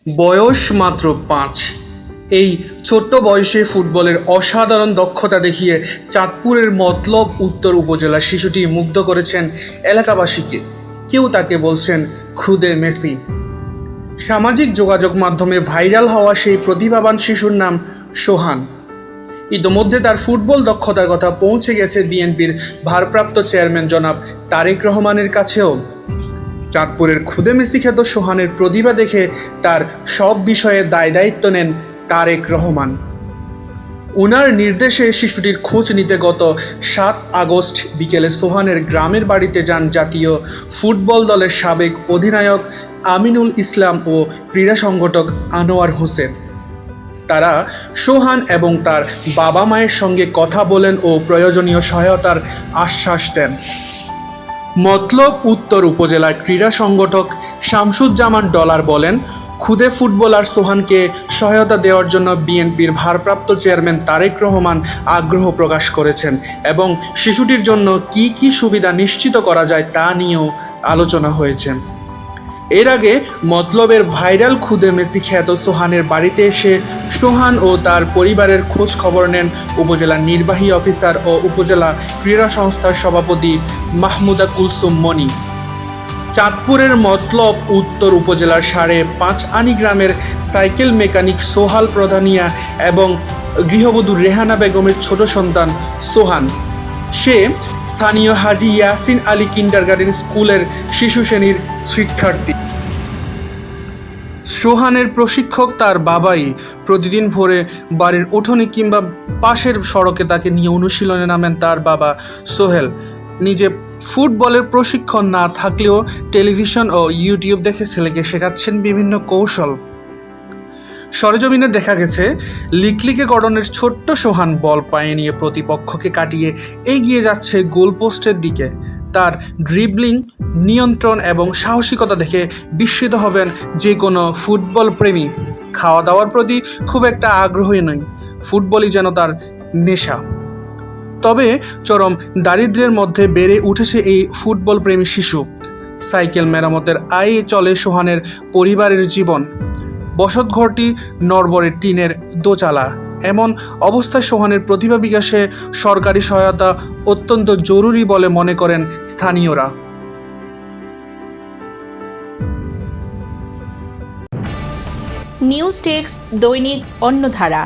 বয়স মাত্র ৫। এই ছোট্ট বয়সে ফুটবলের অসাধারণ দক্ষতা দেখিয়ে চাঁদপুরের মতলব উত্তর উপজেলার শিশুটি মুগ্ধ করেছেন এলাকাবাসীকে। কেউ তাকে বলছেন খুদে মেসি। সামাজিক যোগাযোগ মাধ্যমে ভাইরাল হওয়া সেই প্রতিভাবান শিশুর নাম সোহান। ইতোমধ্যে তার ফুটবল দক্ষতার কথা পৌঁছে গেছে বিএনপির ভারপ্রাপ্ত চেয়ারম্যান জনাব তারেক রহমানের কাছেও। চাঁদপুরের খুদে মেসি খ্যাত সোহানের প্রতিভা দেখে তার সব বিষয়ে দায়িত্ব নেন তারেক রহমান। উনার নির্দেশে শিশুটির খোঁজ নিতে গত ৭ আগস্ট বিকেলে সোহানের গ্রামের বাড়িতে যান জাতীয় ফুটবল দলের সাবেক অধিনায়ক আমিনুল ইসলাম ও ক্রীড়া সংগঠক আনোয়ার হোসেন। তারা সোহান এবং তার বাবা মায়ের সঙ্গে কথা বলেন ও প্রয়োজনীয় সহায়তার আশ্বাস দেন। মতলব উত্তর উপজেলার ক্রীড়া সংগঠক শামসুজ্জামান ডলার বলেন, খুদে ফুটবলার সোহানকে সহায়তা দেওয়ার জন্য বিএনপির ভারপ্রাপ্ত চেয়ারম্যান তারেক রহমান আগ্রহ প্রকাশ করেছেন এবং শিশুটির জন্য কি কি সুবিধা নিশ্চিত করা যায় তা নিয়েও আলোচনা হয়েছে। এর আগে মতলবের ভাইরাল খুদে মেসি খ্যাত সোহানের বাড়িতে এসে সোহান ও তার পরিবারের খোঁজ খবর নেন উপজেলা নির্বাহী অফিসার ও উপজেলা ক্রীড়া সংস্থার সভাপতি মাহমুদা কুলসুম মনি। চাঁদপুরের মতলব উত্তর উপজেলার ৫.৫ আনি গ্রামের সাইকেল মেকানিক সোহাল প্রধানিয়া এবং গৃহবধূ রেহানা বেগমের ছোট সন্তান সোহান। সে স্থানীয় হাজী ইয়াসিন আলী কিন্ডারগার্টেন স্কুলের শিশু শ্রেণীর শিক্ষার্থী। সোহানের প্রশিক্ষক তার বাবাই। প্রতিদিন ভোরে বাড়ির উঠোনে কিংবা পাশের সড়কে তাকে নিয়ে অনুশীলনে নামেন তার বাবা সোহেল। নিজে ফুটবলের প্রশিক্ষণ না থাকলেও টেলিভিশন ও ইউটিউব দেখে ছেলেকে শেখাচ্ছেন বিভিন্ন কৌশল। সরেজমিনে দেখা গেছে লিকলিকে গড়নের ছোট্ট সোহান বল পায়ে নিয়ে প্রতিপক্ষকে কাটিয়ে এগিয়ে যাচ্ছে গোলপোস্টের দিকে। তার ড্রিবলিং, নিয়ন্ত্রণ এবং সাহসিকতা দেখে বিস্মিত হবেন যে কোনো ফুটবল প্রেমী। খাওয়া দাওয়ার প্রতি খুব একটা আগ্রহী নয়, ফুটবলই যেন তার নেশা। তবে চরম দারিদ্র্যের মধ্যে বেড়ে উঠেছে এই ফুটবল প্রেমী শিশু। সাইকেল মেরামতের আয়ে চলে সোহানের পরিবারের জীবন। বসতঘরটি নড়বড়ে টিনের দোচালা। এমন অবস্থায় সোহানের প্রতিভা বিকাশে সরকারি সহায়তা অত্যন্ত জরুরি বলে মনে করেন স্থানীয়রা। নিউজ টেক্স দৈনিক অন্যধারা।